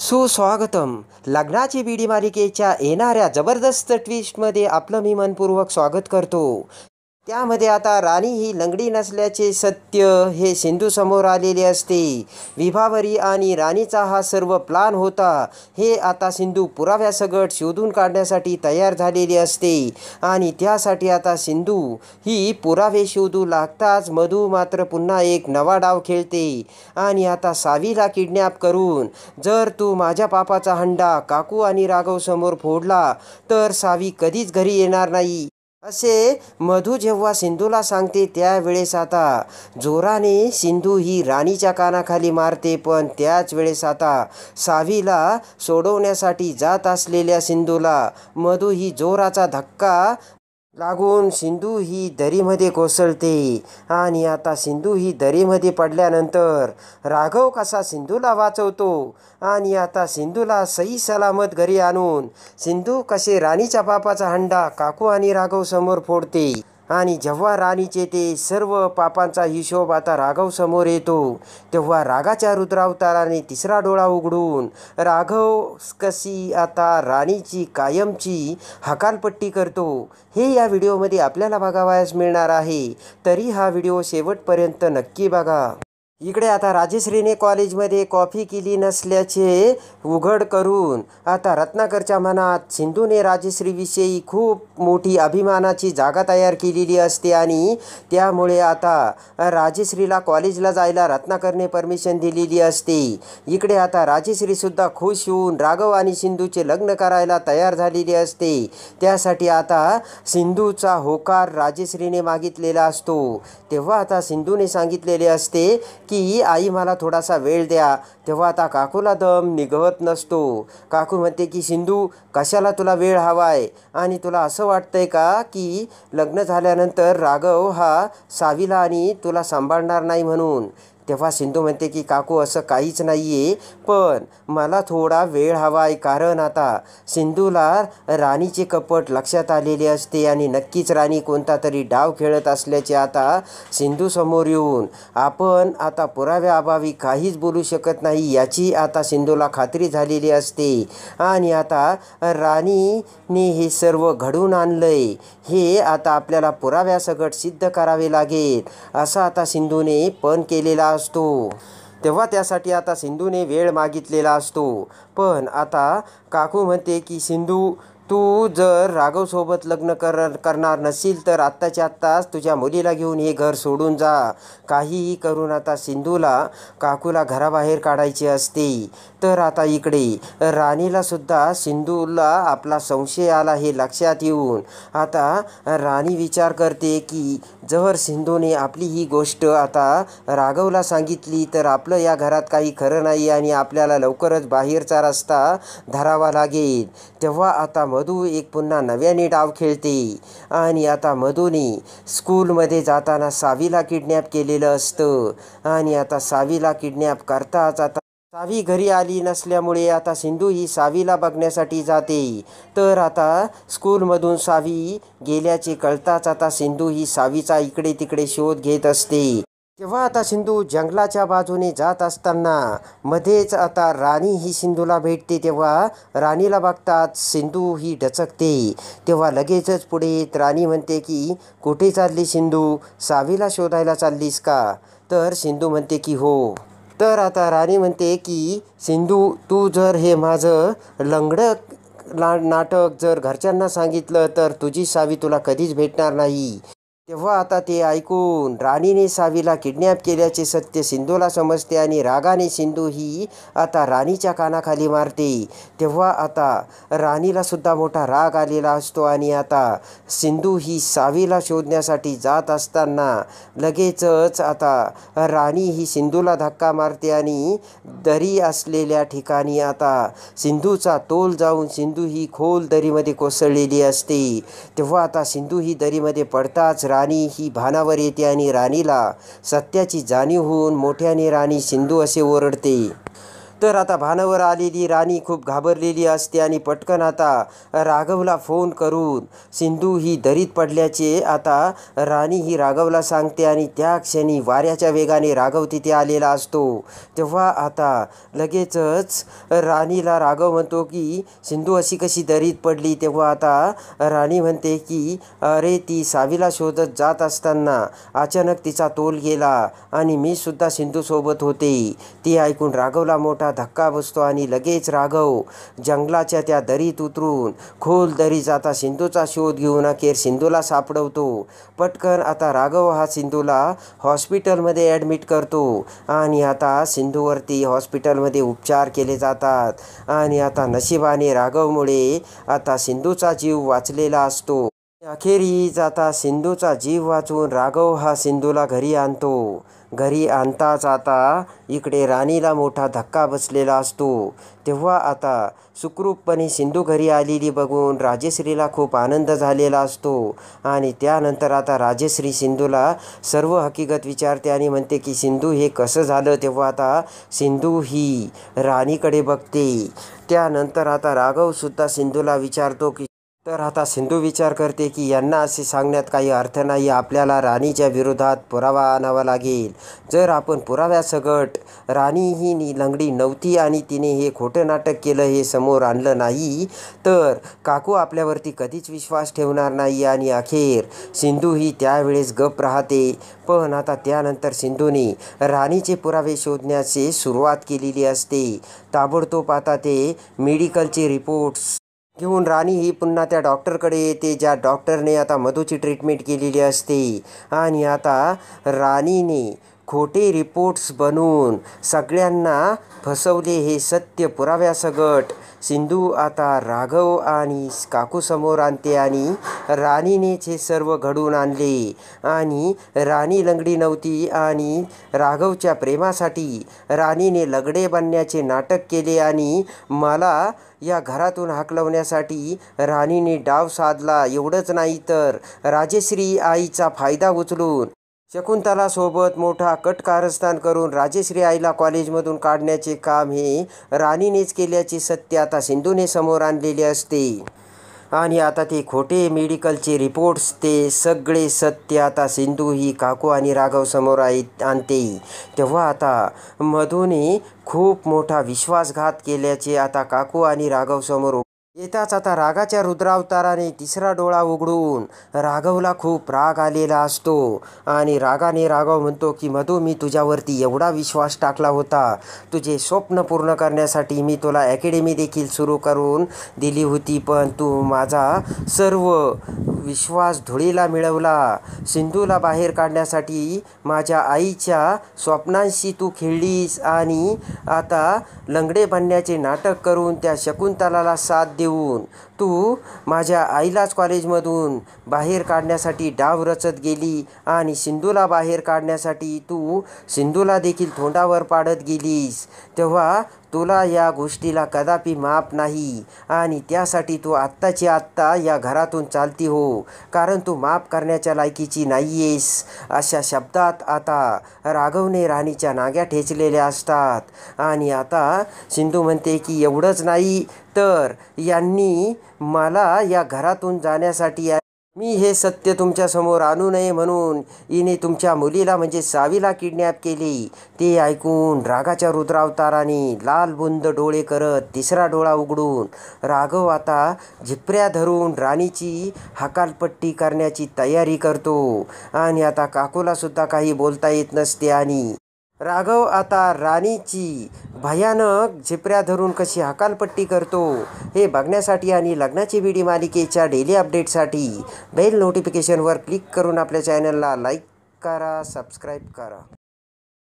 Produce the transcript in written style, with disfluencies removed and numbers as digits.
सुस्वागतम. लग्नाची बीडी मालिकेच्या येणाऱ्या जबरदस्त ट्विस्टमध्ये आपलं मी मनपूर्वक स्वागत करतो. त्यामध्ये आता राणी ही लंगडी नसल्याचे सत्य हे सिंधू समोर आलेले असते. विभावरी आणि राणीचा हा सर्व प्लान होता हे आता सिंधू पुराव्यासकट शोधून काढण्यासाठी तयार झालेली असते. आणि त्यासाठी आता सिंधू ही पुरावे शोधू लागताच मधू मात्र पुन्हा एक नवा डाव खेळते. आणि आता सावीला किडनॅप करून जर तू माझ्या पापाचा हंडा काकू आणि राघव समोर फोडला तर सावी कधीच घरी येणार नाही असे मधू जेव्हा सिंधूला सांगते त्यावेळेस आता जोराने सिंधू ही राणीच्या कानाखाली मारते. पण त्याच वेळेस आता सावीला सोडवण्यासाठी जात असलेल्या सिंधूला मधू ही जोराचा धक्का लागून सिंधू ही दरीमध्ये कोसळते. आणि आता सिंधू ही दरीमध्ये पडल्यानंतर राघव कसा सिंधूला वाचवतो आणि आता सिंधूला सही सलामत घरी आणून सिंधू कसे राणीच्या पापाचा हंडा काकू आणि राघव समोर फोडते. आणि जेव्हा राणीचे ते सर्व पापांचा हिशोब आता राघव समोर येतो तेव्हा रागाच्या रुद्रावताराने तिसरा डोळा उघडून राघव कशी आता राणीची कायमची हकालपट्टी करतो हे या व्हिडिओमध्ये आपल्याला बघावयास मिळणार आहे. तरी हा व्हिडिओ शेवटपर्यंत नक्की बघा. इकडे आता राजश्रीने कॉलेजमध्ये कॉफी केली नसल्याचे उघड करून आता रत्नाकरच्या मनात सिंधूने राजश्रीविषयी खूप मोठी अभिमानाची जागा तयार केलेली असते. आणि त्यामुळे आता राजश्रीला कॉलेजला जायला रत्नाकरने परमिशन दिलेली असते. इकडे आता राजश्रीसुद्धा खुश होऊन राघव आणि सिंधूचे लग्न करायला तयार झालेली असते. त्यासाठी आता सिंधूचा होकार राजश्रीने मागितलेला असतो. तेव्हा आता सिंधूने सांगितलेले असते की आई मला थोडासा वेळ द्या. तेव्हा आता काकूला दम निघत नसतो. काकू म्हणते की सिंधू कशाला तुला वेळ हवाय आणि तुला असं वाटतंय का की लग्न झाल्यानंतर राघव हा सावीला आणि तुला सांभाळणार नाही म्हणून. तेव्हा सिंधू म्हणते की काकू असं काहीच नाही आहे पण मला थोडा वेळ हवा आहे. कारण आता सिंधूला राणीचे कपट लक्षात आलेले असते आणि नक्कीच राणी कोणता तरी डाव खेळत असल्याचे आता सिंधू समोर येऊन आपण आता पुराव्याअभावी काहीच बोलू शकत नाही याची आता सिंधूला खात्री झालेली असते. आणि आता राणीने हे सर्व घडून आणलंय हे आता आपल्याला पुराव्यासकट सिद्ध करावे लागेल असं आता सिंधूने पण केलेला असतो. तेव्हा त्यासाठी आता सिंधूने वेळ मागितलेला असतो. पण आता काकू म्हणते की सिंधू तू जर राघवसोबत लग्न करणार नसेल तर आत्ताच्या आत्ताच तुझ्या मुलीला घेऊन हे घर सोडून जा. काहीही करून आता सिंधूला काकूला घराबाहेर काढायचे असते. तर आता इकडे राणीलासुद्धा सिंधूला आपला संशय आला हे लक्षात येऊन आता राणी विचार करते की जर सिंधूने आपली ही गोष्ट आता राघवला सांगितली तर आपलं या घरात काही खरं नाही आणि आपल्याला लवकरच बाहेरचा रस्ता धरावा लागेल. तेव्हा आता मधू एक पुन्हा नव्याने डाव खेळते. आणि आता मधूने स्कूलमध्ये जाताना सावीला किडनॅप केलेलं असतं. आणि आता सावीला किडनॅप करताच आता सावी घरी आली नसल्यामुळे आता सिंधू ही सावीला बघण्यासाठी जाते. तर आता स्कूलमधून सावी गेल्याचे कळताच आता सिंधू ही सावीचा इकडे तिकडे शोध घेत असते. तेव्हा आता सिंधू जंगलाच्या बाजूने जात असताना मध्येच आता राणी ही सिंधूला भेटते. तेव्हा राणीला बघतात सिंधू ही डचकते. तेव्हा लगेचच पुढे येत राणी म्हणते की कुठे चालली सिंधू, सावीला शोधायला चाललीस का? तर सिंधू म्हणते की हो. तर आता राणी म्हणते की सिंधू तू जर हे माझं लंगडं नाटक जर घरच्यांना सांगितलं तर तुझी सावी तुला कधीच भेटणार नाही. तेव्हा आता ते ऐकून राणीने सावीला किडनॅप केल्याचे सत्य सिंधूला समजते आणि रागाने सिंधू ही आता राणीच्या कानाखाली मारते. तेव्हा आता राणीला सुद्धा मोठा राग आलेला असतो. आणि आता सिंधू ही सावीला शोधण्यासाठी जात असताना लगेचच आता राणी ही सिंधूला धक्का मारते आणि दरी असलेल्या ठिकाणी आता सिंधूचा तोल जाऊन सिंधू ही खोल दरीमध्ये कोसळलेली असते. तेव्हा आता सिंधू ही दरीमध्ये पडताच राणी ही भानावर येते आणि राणीला सत्याची जाणीव होऊन मोठ्याने राणी सिंधू असे ओरडते. तर आता भानावर आलेली राणी खूप घाबरलेली असते आणि पटकन आता राघवला फोन करून सिंधू ही दरीत पडल्याचे आता राणी ही राघवला सांगते आणि त्या क्षणी वाऱ्याच्या वेगाने राघव तिथे आलेला असतो. तेव्हा आता लगेचच राणीला राघव म्हणतो की सिंधू अशी कशी दरीत पडली. तेव्हा आता राणी म्हणते की अरे ती सावीला शोधत जात असताना अचानक तिचा तोल गेला आणि मी सुद्धा सिंधूसोबत होते. ती ऐकून राघवला मोठा धक्का बसतो आणि लगेच राघव जंगलाच्या त्या दरीत उतरून खोल दरीत आता सिंधूचा शोध घेऊन अखेर सिंधूला सापडवतो. पटकन आता राघव हा सिंधूला हॉस्पिटलमध्ये ॲडमिट करतो आणि आता सिंधूवरती हॉस्पिटलमध्ये उपचार केले जातात आणि आता नशिबाने राघवमुळे आता सिंधूचा जीव वाचलेला असतो. अखेरीस आता सिंधूचा जीव वाचून राघव हा सिंधूला घरी आणतो. घरी आणताच आता इकडे राणीला मोठा धक्का बसलेला असतो. तेव्हा आता सुखरूपपणे सिंधू घरी आलेली बघून राजश्रीला खूप आनंद झालेला असतो आणि त्यानंतर आता राजश्री सिंधूला सर्व हकीकत विचारते आणि म्हणते की सिंधू हे कसं झालं. तेव्हा आता सिंधू ही राणीकडे बघते. त्यानंतर आता राघवसुद्धा सिंधूला विचारतो की तर आता सिंधू विचार करते की यांना असे सांगण्यात काही अर्थ नाही. आपल्याला राणीच्या विरोधात पुरावा आणावा लागेल. जर आपण पुराव्यासकट राणी ही लंगडी नव्हती आणि तिने हे खोटं नाटक केलं हे समोर आणलं नाही तर काकू आपल्यावरती कधीच विश्वास ठेवणार नाही आणि अखेर सिंधू ही त्यावेळेस गप्प राहते. पण आता त्यानंतर सिंधूने राणीचे पुरावे शोधण्याची सुरुवात केलेली असते. ताबडतोब आता ते मेडिकलचे रिपोर्ट्स घेऊन राणी ही पुन्हा त्या डॉक्टरकडे येते ज्या डॉक्टरने आता मधूची ट्रीटमेंट केलेली असते आणि आता राणीने खोटे रिपोर्ट्स बनवून सगळ्यांना फसवले हे सत्य पुराव्यासकट सिंधू आता राघव आणि काकूसमोर आणते आणि राणीनेच हे सर्व घडवून आणले आणि राणी लंगडी नव्हती आणि राघवच्या प्रेमासाठी राणीने लगडे बनण्याचे नाटक केले आणि मला या घरातून हाकलवण्यासाठी राणीने डाव साधला. एवढंच नाही तर राजश्री आईचा फायदा उचलून शकुंतलासोबत मोठा कट कारस्थान करून राजश्री आईला कॉलेजमधून काढण्याचे काम हे राणीनेच केल्याचे सत्य आता सिंधूने समोर आणलेले असते आणि आता ते खोटे मेडिकलचे रिपोर्ट्स ते सगळे सत्य आता सिंधू ही काकू आणि राघव समोर आणते. तेव्हा आता मधूने खूप मोठा विश्वासघात केल्याचे आता काकू आणि राघव समोर येताच आता रागाच्या रुद्रावताराने तिसरा डोळा उघडून राघवला खूप राग आलेला असतो आणि रागाने राघव म्हणतो की मधू मी तुझ्यावरती एवढा विश्वास टाकला होता. तुझे स्वप्न पूर्ण करण्यासाठी मी तुला अकॅडमी देखील सुरू करून दिली होती पण तू माझा सर्व विश्वास धुळीला मिळवला. सिंधूला बाहेर काढण्यासाठी माझ्या आईच्या स्वप्नांशी तू खेळलीस आणि आता लंगडे बनण्याचे नाटक करून त्या शकुंतलाला साथ देऊन तू माझ्या आईलाच कॉलेजमधून बाहेर काढण्यासाठी डाव रचत गेली आणि सिंधूला बाहेर काढण्यासाठी तू सिंधूला देखील तोंडावर पाडत गेलीस. तेव्हा तुला या गोष्टीला कदापि माफ नाही आणि त्यासाठी तू आत्ताची आत्ता या घरातून चालती हो कारण तू माफ करण्याच्या लायकीची नाही आहेस. अशा शब्दात आता राघवने राणीच्या नाग्या ठेचलेल्या असतात आणि आता सिंधू म्हणते की एवढंच नाही तर यांनी मला या घरातून जाण्यासाठी मी हे सत्य तुमच्यासमोर आणू नये म्हणून हिने तुमच्या मुलीला म्हणजे सावीला किडनॅप केली. ते ऐकून रागाच्या रुद्रावताराने लाल बुंद डोळे करत तिसरा डोळा उघडून राघव आता झिपऱ्या धरून राणीची हकालपट्टी करण्याची तयारी करतो आणि आता काकूला सुद्धा काही बोलता येत नसते आणि राघव आता राणीची भयानक झिपऱ्या धरून कशी हकालपट्टी करतो हे बघण्यासाठी आणि लग्नाची बीडी मालिकेच्या डेली अपडेटसाठी बेल नोटिफिकेशनवर क्लिक करून आपल्या चॅनलला लाईक करा, सबस्क्राईब करा.